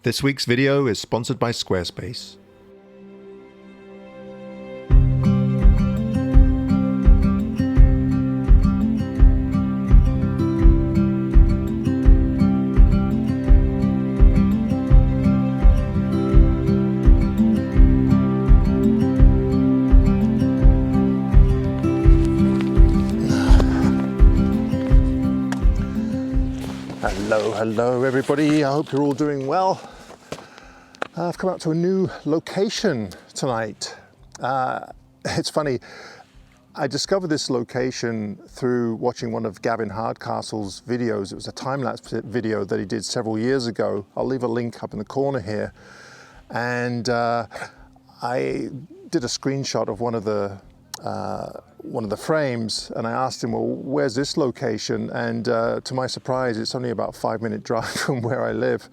This week's video is sponsored by Squarespace. Hello everybody, I hope you're all doing well. I've come out to a new location tonight. It's funny, I discovered this location through watching one of Gavin Hardcastle's videos. It was a time-lapse video that he did several years ago. I'll leave a link up in the corner here. And I did a screenshot of one of the frames, and I asked him, well, where's this location? And to my surprise, it's only about a 5-minute drive from where I live.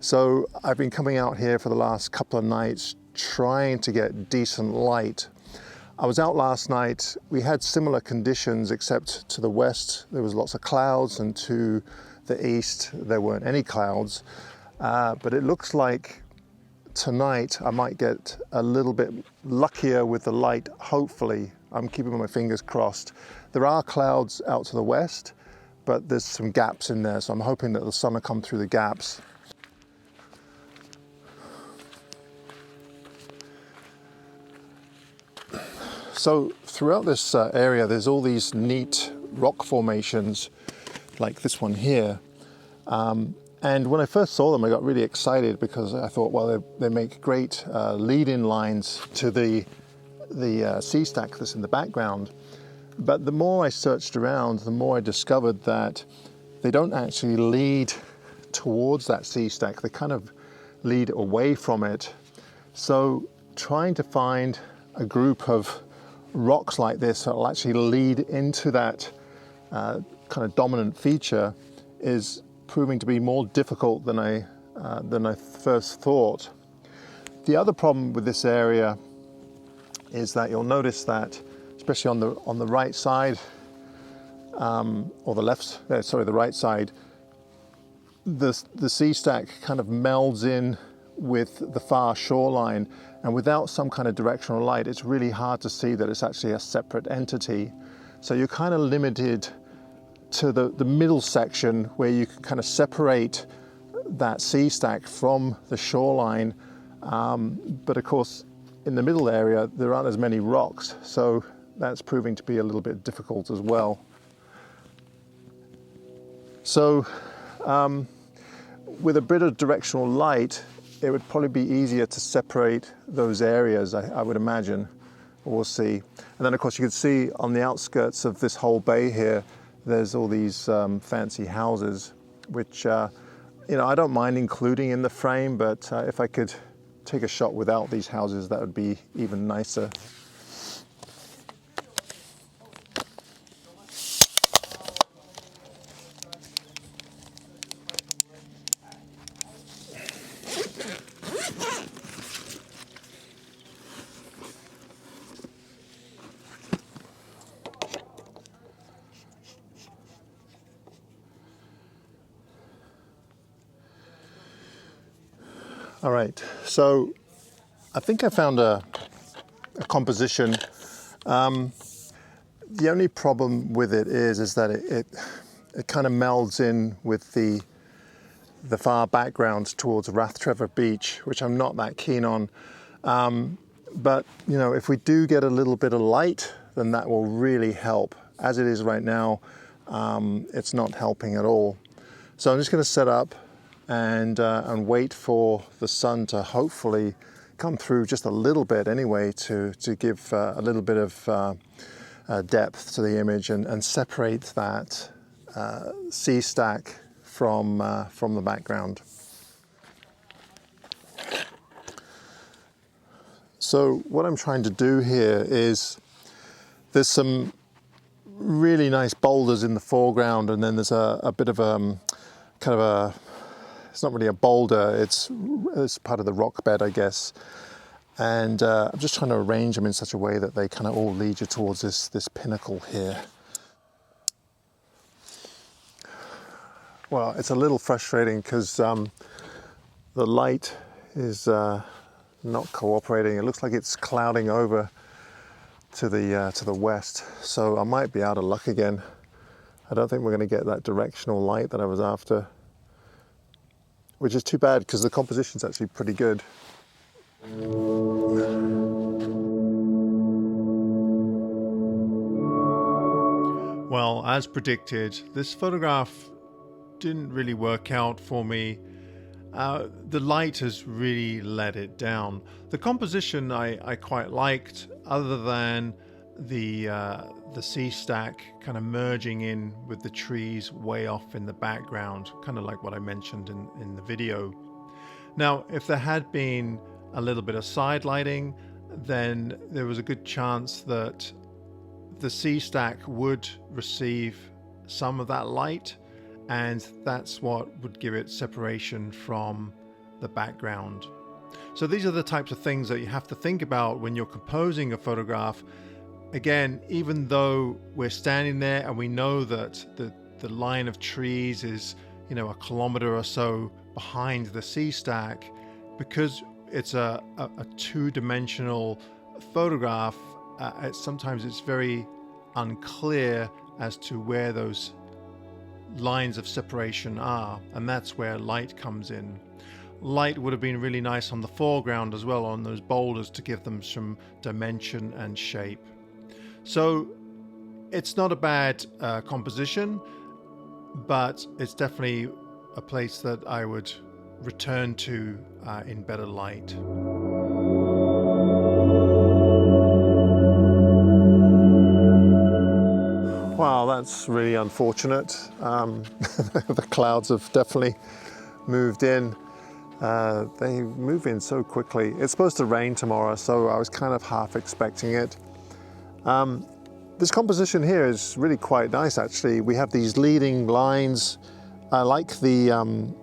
So I've been coming out here for the last couple of nights trying to get decent light. I was out last night. We had similar conditions, except to the west there was lots of clouds, and to the east there weren't any clouds. But it looks like tonight I might get a little bit luckier with the light, hopefully. I'm keeping my fingers crossed. There are clouds out to the west, but there's some gaps in there, so I'm hoping that the sun will come through the gaps. So throughout this area, there's all these neat rock formations, like this one here. And when I first saw them, I got really excited because I thought, well, they make great lead-in lines to the sea stack that's in the background. But the more I searched around, the more I discovered that they don't actually lead towards that sea stack. They kind of lead away from it. So trying to find a group of rocks like this that will actually lead into that kind of dominant feature is proving to be more difficult than I first thought. The other problem with this area is that you'll notice that, especially on the right side, or the left, sorry, the right side, the sea stack kind of melds in with the far shoreline, and without some kind of directional light, it's really hard to see that it's actually a separate entity. So you're kind of limited to the middle section where you can kind of separate that sea stack from the shoreline. But of course, in the middle area, there aren't as many rocks, so that's proving to be a little bit difficult as well. So with a bit of directional light, it would probably be easier to separate those areas, I would imagine. We'll see. And then of course you can see on the outskirts of this whole bay here, there's all these fancy houses, which I don't mind including in the frame, but if I could take a shot without these houses, that would be even nicer. All right, so I think I found a composition. The only problem with it is that it kind of melds in with the far background towards Rathtrevor Beach, which I'm not that keen on. But if we do get a little bit of light, then that will really help. As it is right now, it's not helping at all. So I'm just going to set up and wait for the sun to hopefully come through just a little bit anyway, to give a little bit of depth to the image and separate that sea stack from the background. So what I'm trying to do here is, there's some really nice boulders in the foreground, and then there's a bit of it's not really a boulder, it's part of the rock bed, I guess. And I'm just trying to arrange them in such a way that they kind of all lead you towards this pinnacle here. Well, it's a little frustrating because the light is not cooperating. It looks like it's clouding over to the west. So I might be out of luck again. I don't think we're going to get that directional light that I was after, which is too bad because the composition's actually pretty good. Well, as predicted, this photograph didn't really work out for me. The light has really let it down. The composition I quite liked, other than the sea stack kind of merging in with the trees way off in the background, kind of like what I mentioned in the video. Now, if there had been a little bit of side lighting, then there was a good chance that the sea stack would receive some of that light, and that's what would give it separation from the background. So these are the types of things that you have to think about when you're composing a photograph. Again, even though we're standing there and we know that the line of trees is, you know, a kilometer or so behind the sea stack, because it's a two-dimensional photograph, sometimes it's very unclear as to where those lines of separation are, and that's where light comes in. Light would have been really nice on the foreground as well, on those boulders, to give them some dimension and shape. So it's not a bad composition, but it's definitely a place that I would return to in better light. Wow, that's really unfortunate. The clouds have definitely moved in. They move in so quickly. It's supposed to rain tomorrow, so I was kind of half expecting it. This composition here is really quite nice, actually. We have these leading lines. I like the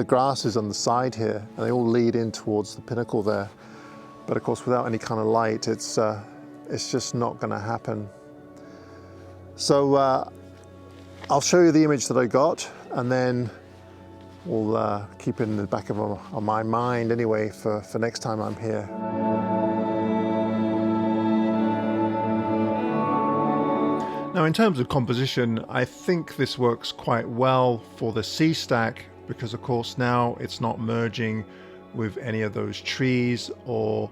grasses on the side here, and they all lead in towards the pinnacle there. But of course, without any kind of light, it's just not going to happen. So I'll show you the image that I got, and then we'll keep it in the back of my mind anyway for next time I'm here. Now, in terms of composition, I think this works quite well for the sea stack, because of course now it's not merging with any of those trees or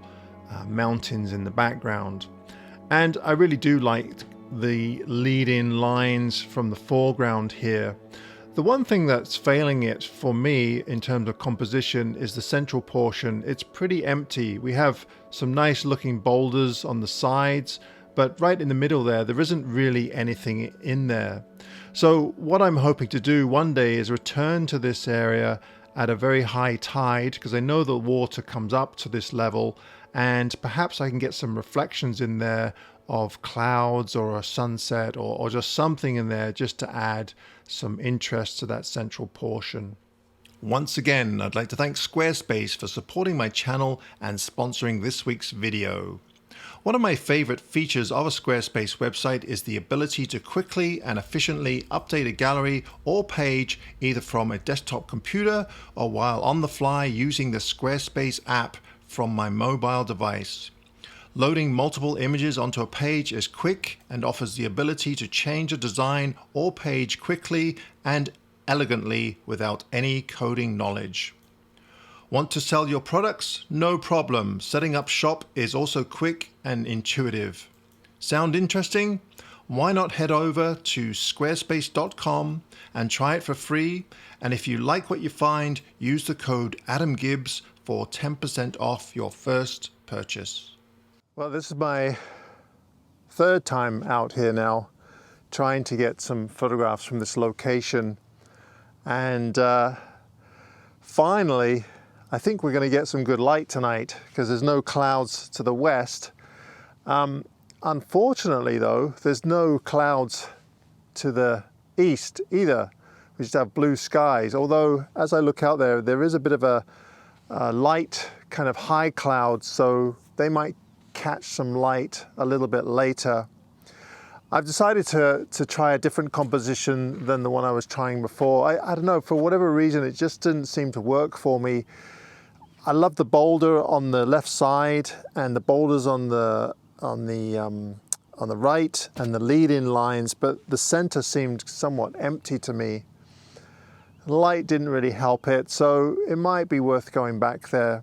mountains in the background. And I really do like the lead-in lines from the foreground here. The one thing that's failing it for me in terms of composition is the central portion. It's pretty empty. We have some nice looking boulders on the sides, but right in the middle there isn't really anything in there. So what I'm hoping to do one day is return to this area at a very high tide, because I know the water comes up to this level, and perhaps I can get some reflections in there of clouds or a sunset or just something in there, just to add some interest to that central portion. Once again, I'd like to thank Squarespace for supporting my channel and sponsoring this week's video. One of my favorite features of a Squarespace website is the ability to quickly and efficiently update a gallery or page, either from a desktop computer or while on the fly using the Squarespace app from my mobile device. Loading multiple images onto a page is quick and offers the ability to change a design or page quickly and elegantly without any coding knowledge. Want to sell your products? No problem. Setting up shop is also quick and intuitive. Sound interesting? Why not head over to squarespace.com and try it for free? And if you like what you find, use the code AdamGibbs for 10% off your first purchase. Well, this is my third time out here now, trying to get some photographs from this location. And finally, I think we're going to get some good light tonight, because there's no clouds to the west. Unfortunately, though, there's no clouds to the east either. We just have blue skies. Although, as I look out there, there is a bit of a light kind of high cloud, so they might catch some light a little bit later. I've decided to try a different composition than the one I was trying before. I don't know, for whatever reason, it just didn't seem to work for me. I love the boulder on the left side and the boulders on the right and the lead-in lines, but the center seemed somewhat empty to me. Light didn't really help it, so it might be worth going back there.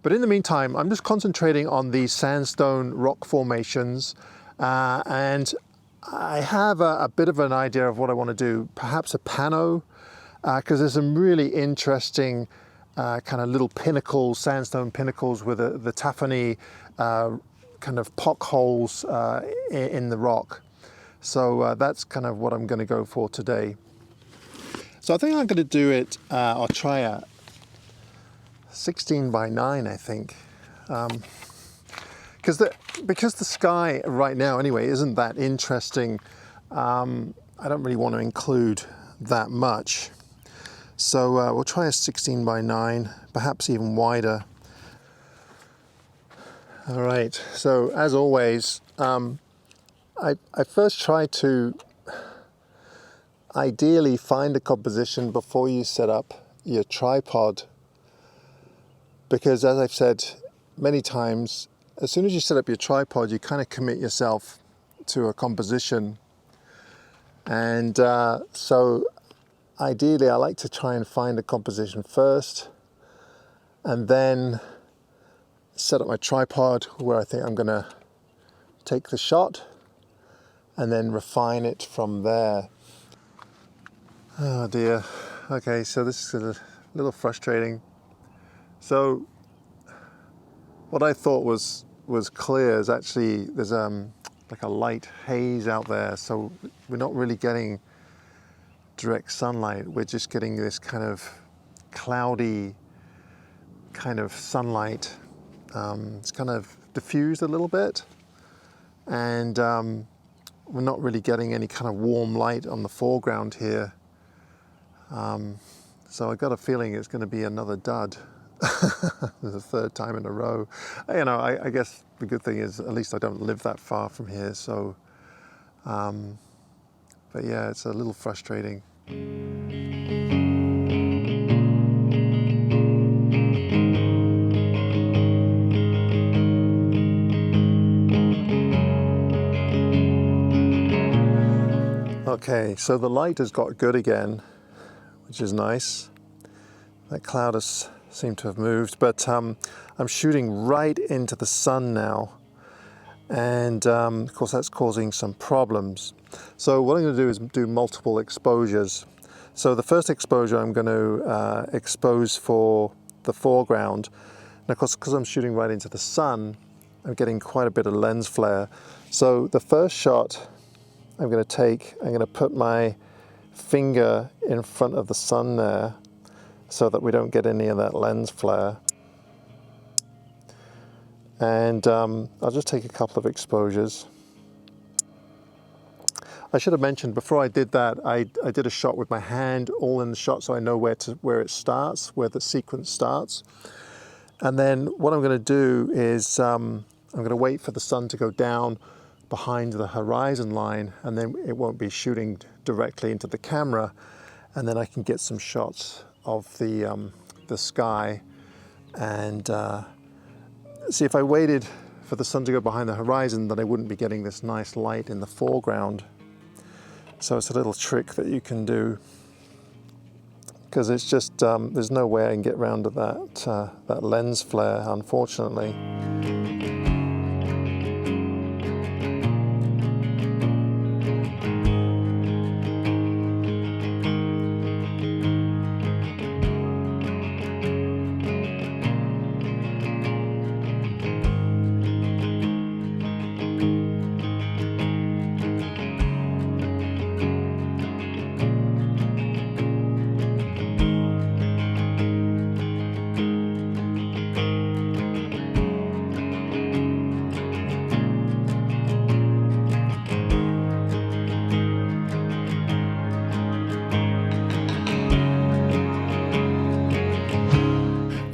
But in the meantime, I'm just concentrating on these sandstone rock formations, and I have a bit of an idea of what I want to do. Perhaps a pano, because there's some really interesting kind of little pinnacles, sandstone pinnacles with the taphany kind of pock holes in the rock. So that's kind of what I'm going to go for today. So I think I'm going to do it, I'll try a 16 by 9, I think. Because the sky right now anyway isn't that interesting, I don't really want to include that much. So we'll try a 16 by 9, perhaps even wider. All right, so as always, I first try to ideally find a composition before you set up your tripod, because as I've said many times, as soon as you set up your tripod, you kind of commit yourself to a composition. And so ideally I like to try and find a composition first and then set up my tripod where I think I'm going to take the shot and then refine it from there. Oh dear. Okay, so this is a little frustrating. So what I thought was clear is actually there's like a light haze out there, so we're not really getting direct sunlight. We're just getting this kind of cloudy kind of sunlight. It's kind of diffused a little bit, and we're not really getting any kind of warm light on the foreground here. So I got a feeling it's going to be another dud. The third time in a row. You know, I guess the good thing is at least I don't live that far from here, so but yeah, it's a little frustrating. Okay, so the light has got good again, which is nice. That cloud has seemed to have moved, but I'm shooting right into the sun now, and of course that's causing some problems. So what I'm going to do is do multiple exposures. So the first exposure I'm going to expose for the foreground, and of course because I'm shooting right into the sun, I'm getting quite a bit of lens flare. So the first shot I'm going to put my finger in front of the sun there so that we don't get any of that lens flare. And I'll just take a couple of exposures. I should have mentioned before I did that, I did a shot with my hand all in the shot so I know where it starts, where the sequence starts. And then what I'm going to do is I'm going to wait for the sun to go down behind the horizon line, and then it won't be shooting directly into the camera, and then I can get some shots of the sky. And see, if I waited for the sun to go behind the horizon, then I wouldn't be getting this nice light in the foreground. So it's a little trick that you can do, because it's just there's no way I can get around to that lens flare, unfortunately.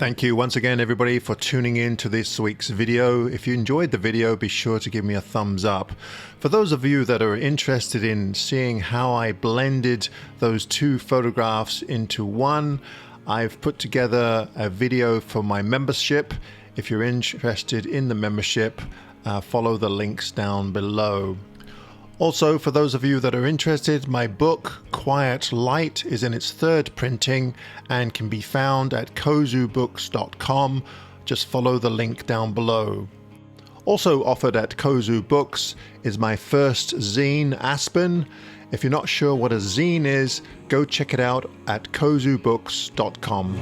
Thank you once again, everybody, for tuning in to this week's video. If you enjoyed the video, be sure to give me a thumbs up. For those of you that are interested in seeing how I blended those two photographs into one, I've put together a video for my membership. If you're interested in the membership, follow the links down below. Also, for those of you that are interested, my book, Quiet Light, is in its third printing and can be found at kozubooks.com. Just follow the link down below. Also offered at Kozu Books is my first zine, Aspen. If you're not sure what a zine is, go check it out at kozubooks.com.